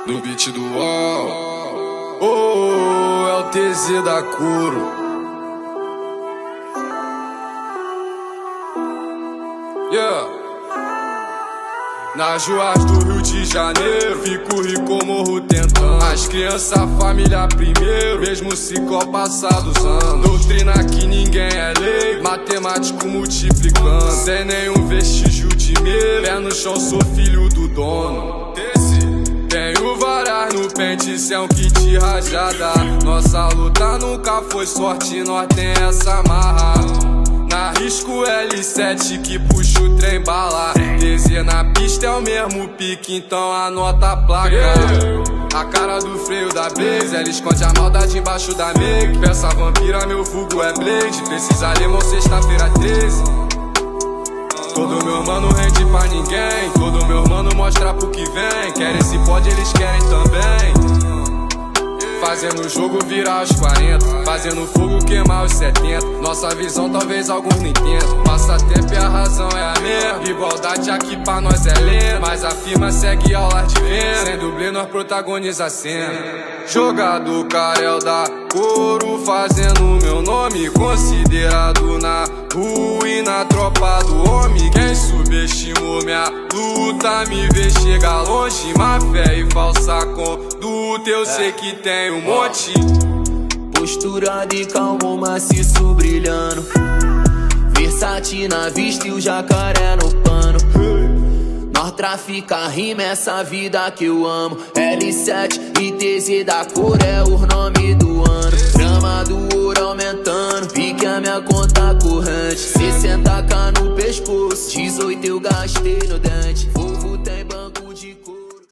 No beat do UOL. Oh, é o TZ da Curo. Yeah. Nas ruas do Rio de Janeiro, fico rico, morro tentando. As crianças, a família primeiro, mesmo ciclo passado usando. Doutrina que ninguém é leigo, matemático multiplicando. Sem nenhum vestígio de medo, pé no chão, sou filho do dono. Tenho varas no pente, cê é um kit rajada. Nossa luta nunca foi sorte, nós tem essa marra. Na risco L7 que puxa o trem bala. TZ na pista é o mesmo pique, então anota a placa. A cara do freio da Blaze, ela esconde a maldade embaixo da make. Peça vampira, meu vulgo é Blade. Precisa limão, sexta-feira 13. Todo meu mano rende pra ninguém, todo meu mano mostra pro que vem. Querem se pode, eles querem também. Fazendo o jogo virar os 40, fazendo fogo queimar os 70. Nossa visão talvez alguns não entendam. Passatempo e a razão é a mesma. Igualdade aqui pra nós é lenda, mas a firma segue aulas de venda. Sem dublê nós protagoniza a cena. Jogador Karel da Curo, fazendo meu nome, considerado na rua e na tropa do homem. Quem subestimou minha luta me vê chegar longe. Má fé e falsa conduta, eu sei que tem um monte. Posturado e calmo, maciço brilhando. Versátil na vista e o jacaré no pano. Nós trafica rima, essa vida que eu amo. L7 e TZ da Curo é o nome do ano. Grama do ouro aumentando, pique a minha conta corrente. 60k no pescoço, 18 eu gastei no dente. Vou